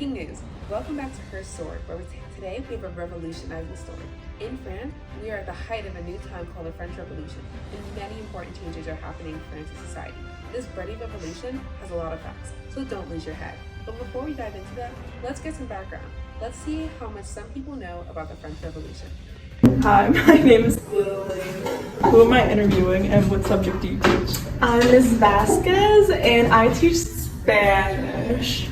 Breaking news! Welcome back to Her Story, where today we have a revolutionizing story. In France, we are at the height of a new time called the French Revolution, and many important changes are happening in France's society. This bloody revolution has a lot of facts, so don't lose your head. But before we dive into that, let's get some background. Let's see how much some people know about the French Revolution. Hi, my name is Lily. Who am I interviewing and what subject do you teach? I'm Ms. Vasquez and I teach Spanish.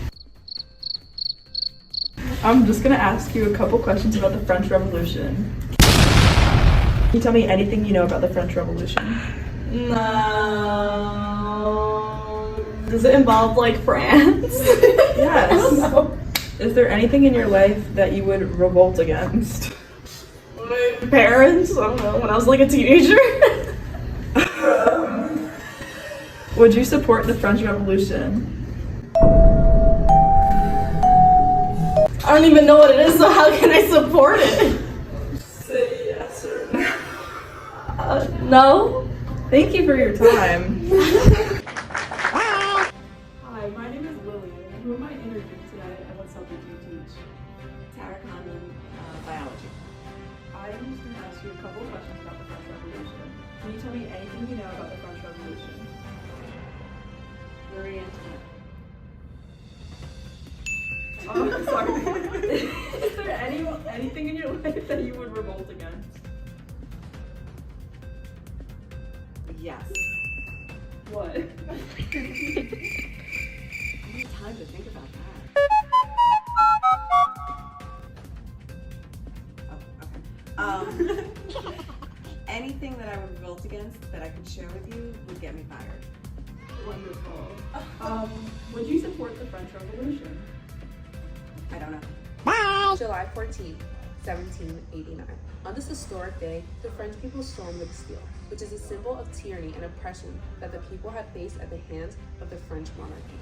I'm just gonna ask you a couple questions about the French Revolution. Can you tell me anything you know about the French Revolution? No. Does it involve France? Yes. I don't know. Is there anything in your life that you would revolt against? My parents? I don't know. When I was a teenager. Would you support the French Revolution? I don't even know what it is, so how can I support it? Say yes or no. No. Thank you for your time. Hi, My name is Lillian. Who am I interviewing today and what subject do you teach? Tara Condon, biology. I'm just going to ask you a couple of questions about the French Revolution. Can you tell me anything you know about the French Revolution? Marie Antoinette. Oh, sorry. Is there anything in your life that you would revolt against? Yes. What? I need time to think about that. Oh, okay. Anything that I would revolt against that I could share with you would get me fired. Wonderful. Would you support the French Revolution? I don't know. July 14, 1789. On this historic day, the French people stormed the Bastille, which is a symbol of tyranny and oppression that the people had faced at the hands of the French monarchy.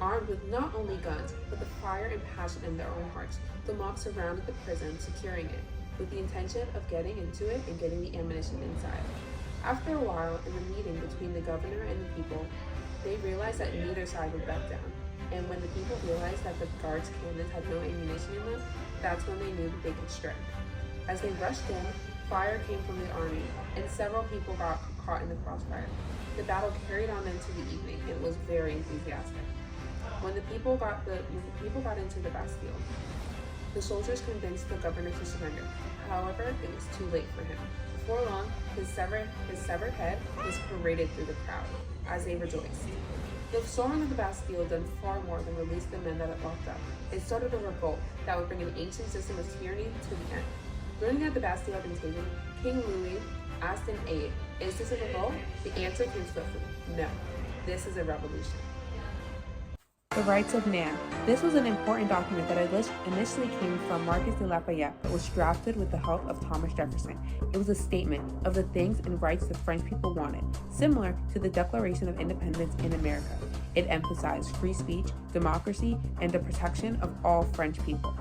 Armed with not only guns, but the fire and passion in their own hearts, the mob surrounded the prison, securing it, with the intention of getting into it and getting the ammunition inside. After a while, in the meeting between the governor and the people, they realized that neither side would back down. And when the people realized that the guards' cannons had no ammunition in them, that's when they knew that they could strike. As they rushed in, fire came from the army, and several people got caught in the crossfire. The battle carried on into the evening. It was very enthusiastic. When the people got into the Bastille, the soldiers convinced the governor to surrender. However, it was too late for him. Before long, his severed head was paraded through the crowd as they rejoiced. The storming of the Bastille did far more than release the men that it locked up. It started a revolt that would bring an ancient system of tyranny to the end. Learning that the Bastille had been taken, King Louis asked in aid, "Is this a revolt?" The answer came swiftly, "No, this is a revolution." The Rights of Man. This was an important document that initially came from Marquis de Lafayette, but was drafted with the help of Thomas Jefferson. It was a statement of the things and rights the French people wanted, similar to the Declaration of Independence in America. It emphasized free speech, democracy, and the protection of all French people.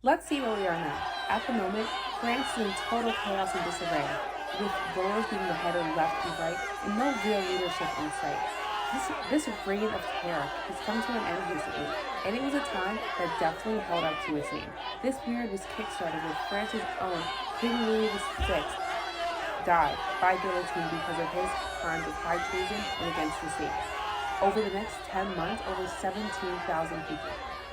Let's see where we are now. At the moment, France is in total chaos and disarray, with rulers being beheaded left and right, and no real leadership in sight. This reign of terror has come to an end recently, and it was a time that definitely held up to its name. This period was kickstarted with France's own King Louis VI died by guillotine because of his crimes of high treason and against the state. Over the next 10 months, over 17,000 people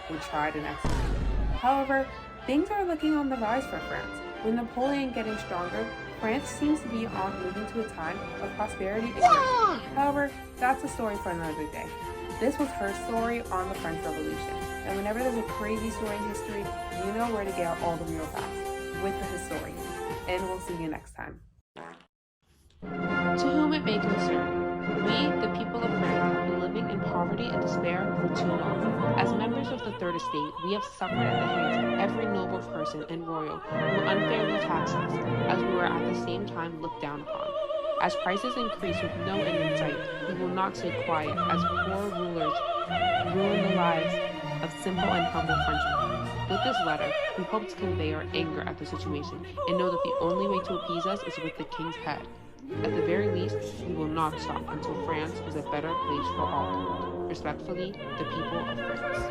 were tried and executed. However, things are looking on the rise for France. With Napoleon getting stronger, France seems to be moving to a time of prosperity and growth. However, that's a story for another day. This was Her Story on the French Revolution. And whenever there's a crazy story in history, you know where to get all the real facts with the historian. And we'll see you next time. To whom it may concern, we, the people of France, have been living in poverty and despair for too long. As members of the Third Estate, we have suffered at the hands of every noble person and royal who unfairly taxed us, as we were at the same time looked down upon. As prices increase with no end in sight, we will not stay quiet as poor rulers ruin the lives of simple and humble Frenchmen. With this letter, we hope to convey our anger at the situation and know that the only way to appease us is with the king's head. At the very least, we will not stop until France is a better place for all. Respectfully, the people of France.